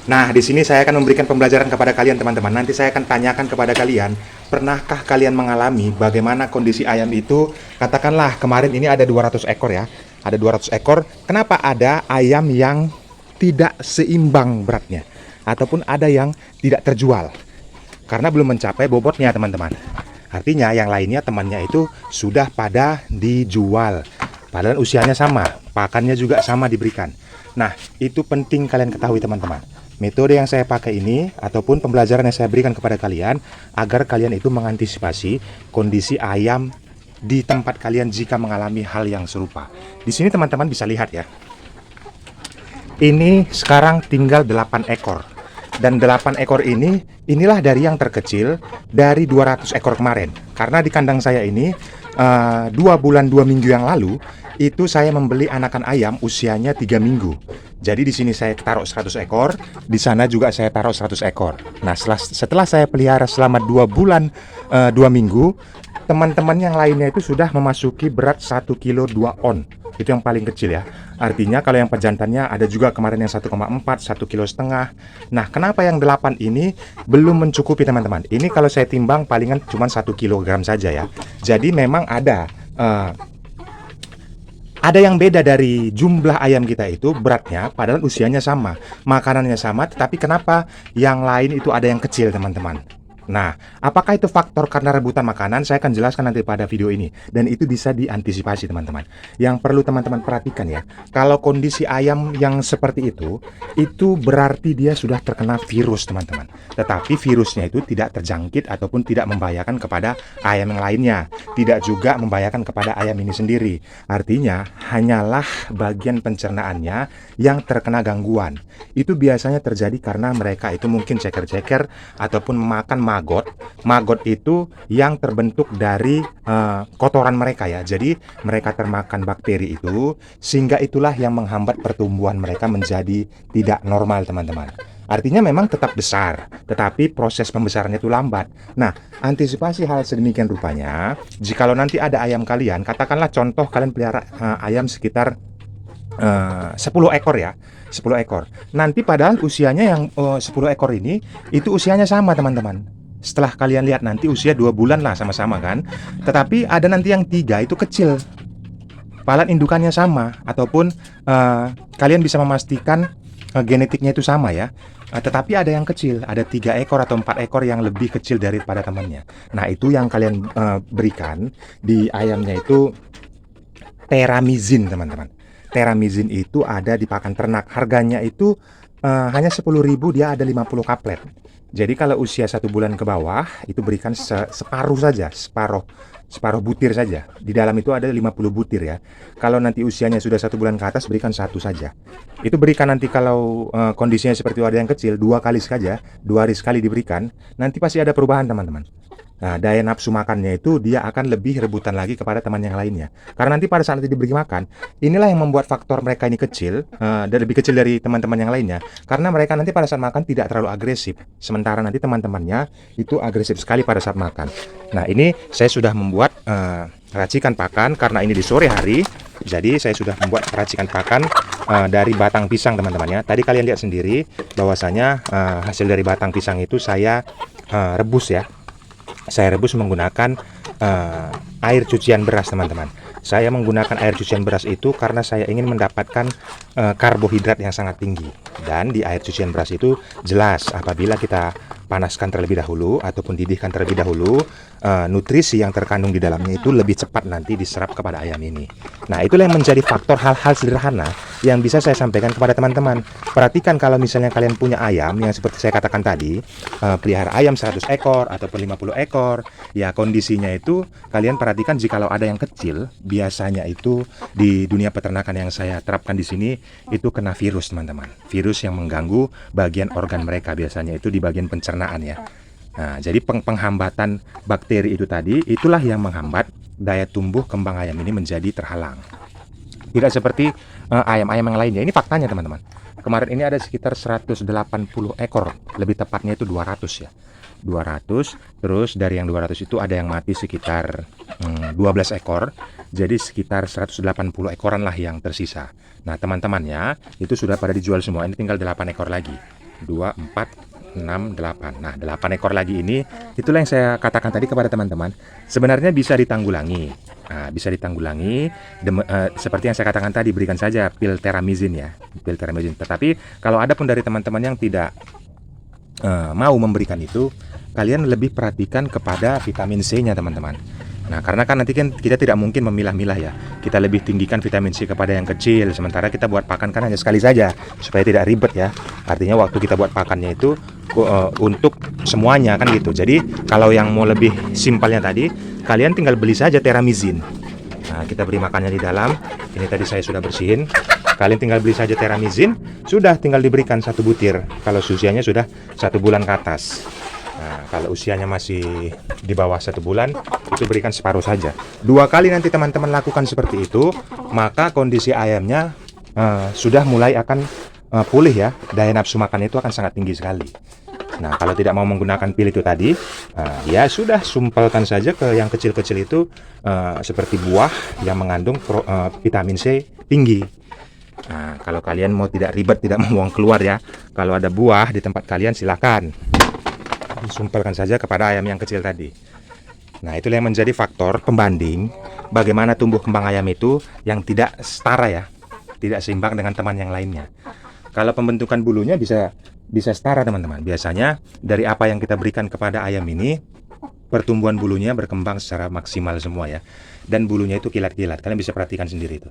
Nah, di sini saya akan memberikan pembelajaran kepada kalian teman-teman. Nanti saya akan tanyakan kepada kalian, pernahkah kalian mengalami bagaimana kondisi ayam itu? Katakanlah kemarin ini ada 200 ekor ya. Ada 200 ekor. Kenapa ada ayam yang tidak seimbang beratnya? Ataupun ada yang tidak terjual? Karena belum mencapai bobotnya teman-teman. Artinya yang lainnya temannya itu sudah pada dijual. Padahal usianya sama, pakannya juga sama diberikan. Nah, itu penting kalian ketahui teman-teman. Metode yang saya pakai ini ataupun pembelajaran yang saya berikan kepada kalian agar kalian itu mengantisipasi kondisi ayam di tempat kalian jika mengalami hal yang serupa. Di sini teman-teman bisa lihat ya. Ini sekarang tinggal 8 ekor. Dan 8 ekor ini, inilah dari yang terkecil dari 200 ekor kemarin. Karena di kandang saya ini 2 bulan 2 minggu yang lalu itu saya membeli anakan ayam usianya 3 minggu. Jadi di sini saya taruh 100 ekor, di sana juga saya taruh 100 ekor. Nah, setelah saya pelihara selama 2 bulan 2 minggu, teman-teman yang lainnya itu sudah memasuki berat 1 kilo 2 on. Itu yang paling kecil ya. Artinya kalau yang pejantannya ada juga kemarin yang 1,4, 1 kilo setengah. Nah, kenapa yang 8 ini belum mencukupi teman-teman? Ini kalau saya timbang palingan cuma 1 kilogram saja ya. Jadi memang ada yang beda dari jumlah ayam kita itu beratnya, padahal usianya sama, makanannya sama, tetapi kenapa yang lain itu ada yang kecil teman-teman? Nah, apakah itu faktor karena rebutan makanan? Saya akan jelaskan nanti pada video ini. Dan itu bisa diantisipasi teman-teman. Yang perlu teman-teman perhatikan ya, kalau kondisi ayam yang seperti itu berarti dia sudah terkena virus teman-teman. Tetapi virusnya itu tidak terjangkit ataupun tidak membahayakan kepada ayam yang lainnya. Tidak juga membahayakan kepada ayam ini sendiri. Artinya, hanyalah bagian pencernaannya yang terkena gangguan. Itu biasanya terjadi karena mereka itu mungkin ceker-ceker ataupun memakan maggot. Maggot itu yang terbentuk dari kotoran mereka ya. Jadi mereka termakan bakteri itu, sehingga itulah yang menghambat pertumbuhan mereka menjadi tidak normal teman-teman. Artinya memang tetap besar, tetapi proses pembesarannya itu lambat. Nah, antisipasi hal sedemikian rupanya, jikalau nanti ada ayam kalian, katakanlah contoh kalian pelihara ayam sekitar 10 ekor ya, 10 ekor. Nanti padahal usianya yang 10 ekor ini itu usianya sama teman-teman. Setelah kalian lihat nanti usia 2 bulan lah sama-sama kan. Tetapi ada nanti yang 3 itu kecil. Palan indukannya sama ataupun kalian bisa memastikan genetiknya itu sama ya. Tetapi ada yang kecil, ada 3 ekor atau 4 ekor yang lebih kecil daripada temannya. Nah, itu yang kalian berikan di ayamnya itu teramizin teman-teman. Teramizin itu ada di pakan ternak. Harganya itu hanya 10.000, dia ada 50 kaplet. Jadi kalau usia 1 bulan ke bawah itu berikan separuh saja, separuh butir saja. Di dalam itu ada 50 butir ya. Kalau nanti usianya sudah 1 bulan ke atas berikan 1 saja. Itu berikan nanti kalau kondisinya seperti ada yang kecil 2 kali saja, 2 hari sekali diberikan. Nanti pasti ada perubahan teman-teman. Nah, daya nafsu makannya itu dia akan lebih rebutan lagi kepada teman yang lainnya. Karena nanti pada saat nanti diberi makan, inilah yang membuat faktor mereka ini kecil, dan lebih kecil dari teman-teman yang lainnya. Karena mereka nanti pada saat makan tidak terlalu agresif. Sementara nanti teman-temannya itu agresif sekali pada saat makan. Nah, ini saya sudah membuat racikan pakan karena ini di sore hari. Jadi saya sudah membuat racikan pakan dari batang pisang teman-teman ya. Tadi kalian lihat sendiri bahwasanya hasil dari batang pisang itu saya rebus ya. Saya rebus menggunakan air cucian beras teman-teman. Saya menggunakan air cucian beras itu karena saya ingin mendapatkan karbohidrat yang sangat tinggi. Dan di air cucian beras itu jelas apabila kita panaskan terlebih dahulu ataupun didihkan terlebih dahulu, nutrisi yang terkandung di dalamnya itu lebih cepat nanti diserap kepada ayam ini. Nah, itulah yang menjadi faktor hal-hal sederhana yang bisa saya sampaikan kepada teman-teman. Perhatikan kalau misalnya kalian punya ayam yang seperti saya katakan tadi, pelihara ayam 100 ekor ataupun 50 ekor, ya kondisinya itu kalian perhatikan jikalau ada yang kecil, biasanya itu di dunia peternakan yang saya terapkan di sini itu kena virus teman-teman. Virus yang mengganggu bagian organ mereka, biasanya itu di bagian pencernaan ya. Nah, jadi penghambatan bakteri itu tadi, itulah yang menghambat daya tumbuh kembang ayam ini menjadi terhalang. Tidak seperti ayam-ayam yang lainnya. Ini faktanya teman-teman. Kemarin ini ada sekitar 180 ekor, lebih tepatnya itu 200 ya. 200, terus dari yang 200 itu ada yang mati sekitar 12 ekor. Jadi sekitar 180 ekoran lah yang tersisa. Nah, teman-temannya itu sudah pada dijual semua. Ini tinggal 8 ekor lagi. 2, 4, 6, 8. Nah, 8 ekor lagi ini, itulah yang saya katakan tadi kepada teman-teman. Sebenarnya bisa ditanggulangi. Nah, bisa ditanggulangi seperti yang saya katakan tadi, berikan saja pil teramizin ya, pil teramizin. Tetapi kalau ada pun dari teman-teman yang tidak mau memberikan itu, kalian lebih perhatikan kepada vitamin C-nya teman-teman. Nah, karena kan nanti kan kita tidak mungkin memilah-milah ya. Kita lebih tinggikan vitamin C kepada yang kecil, sementara kita buat pakan kan hanya sekali saja, supaya tidak ribet ya. Artinya waktu kita buat pakannya itu untuk semuanya kan gitu. Jadi kalau yang mau lebih simpelnya tadi, kalian tinggal beli saja teramizin. Nah, kita beri makannya di dalam. Ini tadi saya sudah bersihin. Kalian tinggal beli saja teramizin, sudah tinggal diberikan 1 butir. Kalau usianya sudah 1 bulan ke atas. Nah, kalau usianya masih di bawah 1 bulan, itu berikan separuh saja. 2 kali nanti teman-teman lakukan seperti itu, maka kondisi ayamnya sudah mulai akan pulih ya. Daya nafsu makan itu akan sangat tinggi sekali. Nah, kalau tidak mau menggunakan pil itu tadi, ya sudah sumpelkan saja ke yang kecil-kecil itu, seperti buah yang mengandung vitamin C tinggi. Nah, kalau kalian mau tidak ribet, tidak mau uang keluar ya, kalau ada buah di tempat kalian silakan disumpelkan saja kepada ayam yang kecil tadi. Nah, itulah yang menjadi faktor pembanding bagaimana tumbuh kembang ayam itu yang tidak setara ya, tidak seimbang dengan teman yang lainnya. Kalau pembentukan bulunya bisa setara teman-teman. Biasanya dari apa yang kita berikan kepada ayam ini, pertumbuhan bulunya berkembang secara maksimal semua ya. Dan bulunya itu kilat-kilat. Kalian bisa perhatikan sendiri itu.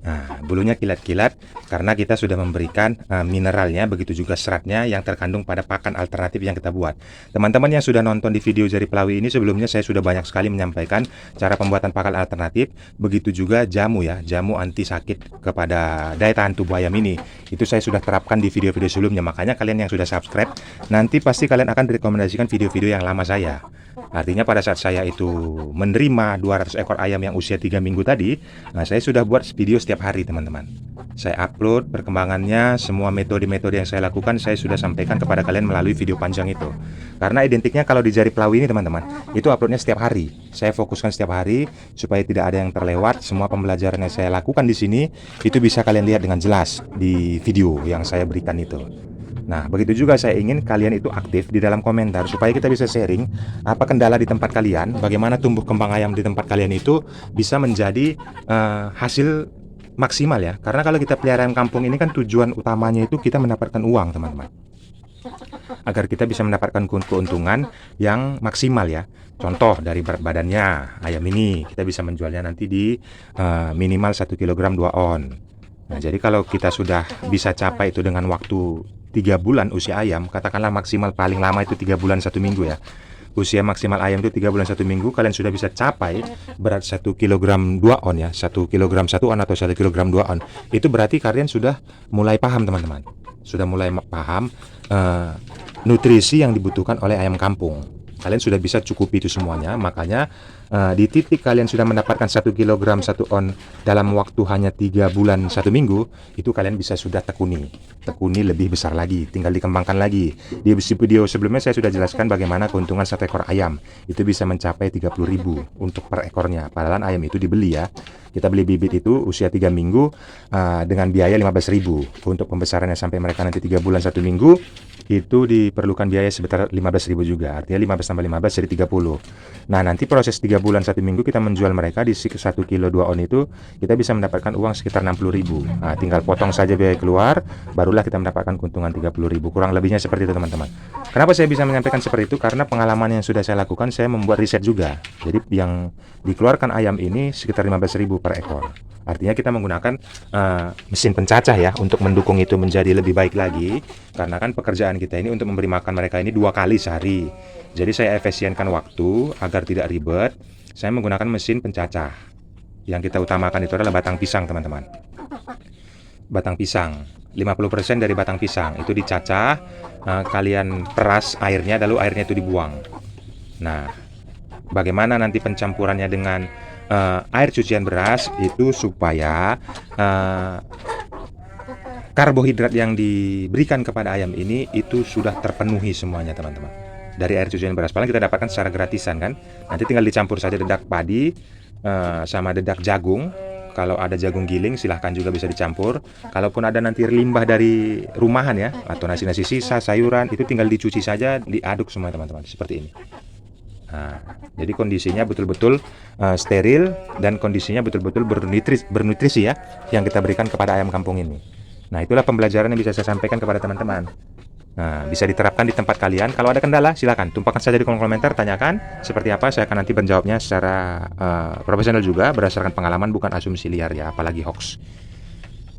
Nah, bulunya kilat-kilat karena kita sudah memberikan mineralnya, begitu juga seratnya yang terkandung pada pakan alternatif yang kita buat. Teman-teman yang sudah nonton di video Jari Pelawi ini sebelumnya, saya sudah banyak sekali menyampaikan cara pembuatan pakan alternatif, begitu juga jamu ya, jamu anti sakit kepada daya tahan tubuh ayam ini. Itu saya sudah terapkan di video-video sebelumnya, makanya kalian yang sudah subscribe, nanti pasti kalian akan direkomendasikan video-video yang lama saya. Artinya pada saat saya itu menerima 200 ekor ayam yang usia 3 minggu tadi, nah saya sudah buat video setiap hari teman-teman. Saya upload perkembangannya, semua metode-metode yang saya lakukan saya sudah sampaikan kepada kalian melalui video panjang itu. Karena identiknya kalau di Jari Pelawi ini teman-teman, itu uploadnya setiap hari. Saya fokuskan setiap hari supaya tidak ada yang terlewat. Semua pembelajaran yang saya lakukan di sini itu bisa kalian lihat dengan jelas di video yang saya berikan itu. Nah, begitu juga saya ingin kalian itu aktif di dalam komentar supaya kita bisa sharing apa kendala di tempat kalian, bagaimana tumbuh kembang ayam di tempat kalian itu bisa menjadi hasil maksimal ya. Karena kalau kita pelihara ayam kampung ini kan tujuan utamanya itu kita mendapatkan uang teman-teman, agar kita bisa mendapatkan keuntungan yang maksimal ya. Contoh dari berat badannya ayam ini, kita bisa menjualnya nanti di minimal 1 kg 2 on. Nah, jadi kalau kita sudah bisa capai itu dengan waktu 3 bulan usia ayam, katakanlah maksimal paling lama itu 3 bulan 1 minggu ya. Usia maksimal ayam itu 3 bulan 1 minggu, kalian sudah bisa capai berat 1 kg 2 on ya, 1 kg 1 on atau 1 kg 2 on. Itu berarti kalian sudah mulai paham teman-teman. Sudah mulai paham nutrisi yang dibutuhkan oleh ayam kampung. Kalian sudah bisa cukupi itu semuanya, makanya di titik kalian sudah mendapatkan 1 kg 1 on dalam waktu hanya 3 bulan 1 minggu, itu kalian bisa sudah tekuni lebih besar lagi, tinggal dikembangkan lagi. Di video sebelumnya saya sudah jelaskan bagaimana keuntungan 1 ekor ayam itu bisa mencapai 30.000 untuk per ekornya, padahal ayam itu dibeli ya. Kita beli bibit itu usia 3 minggu dengan biaya 15.000. Untuk pembesarannya sampai mereka nanti 3 bulan 1 minggu, itu diperlukan biaya sebesar 15.000 juga. Artinya 15 tambah 15 jadi 30. Nah, nanti proses 3 bulan 1 minggu kita menjual mereka di 1 kilo 2 on itu, kita bisa mendapatkan uang sekitar 60.000. Nah, tinggal potong saja biaya keluar, barulah kita mendapatkan keuntungan 30.000. Kurang lebihnya seperti itu teman-teman. Kenapa saya bisa menyampaikan seperti itu? Karena pengalaman yang sudah saya lakukan, saya membuat riset juga. Jadi yang dikeluarkan ayam ini sekitar 15.000 per ekor. Artinya kita menggunakan mesin pencacah ya untuk mendukung itu menjadi lebih baik lagi. Karena kan pekerjaan kita ini untuk memberi makan mereka ini 2 kali sehari. Jadi saya efisienkan waktu agar tidak ribet. Saya menggunakan mesin pencacah. Yang kita utamakan itu adalah batang pisang teman-teman. Batang pisang, 50% dari batang pisang itu dicacah, kalian peras airnya, lalu airnya itu dibuang. Nah, bagaimana nanti pencampurannya dengan air cucian beras itu supaya karbohidrat yang diberikan kepada ayam ini itu sudah terpenuhi semuanya teman-teman. Dari air cucian beras paling kita dapatkan secara gratisan kan. Nanti tinggal dicampur saja dedak padi sama dedak jagung. Kalau ada jagung giling silahkan juga bisa dicampur. Kalaupun ada nanti limbah dari rumahan ya, atau nasi-nasi sisa, sayuran, itu tinggal dicuci saja, diaduk semua teman-teman, seperti ini. Nah, jadi kondisinya betul-betul steril dan kondisinya betul-betul bernutrisi ya, yang kita berikan kepada ayam kampung ini. Nah, itulah pembelajaran yang bisa saya sampaikan kepada teman-teman. Nah, bisa diterapkan di tempat kalian. Kalau ada kendala, silakan tumpahkan saja di kolom komentar, tanyakan seperti apa. Saya akan nanti menjawabnya secara profesional juga, berdasarkan pengalaman, bukan asumsi liar ya, apalagi hoax.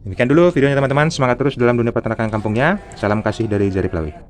Demikian dulu videonya teman-teman. Semangat terus dalam dunia peternakan kampungnya. Salam kasih dari Jari Pelawi.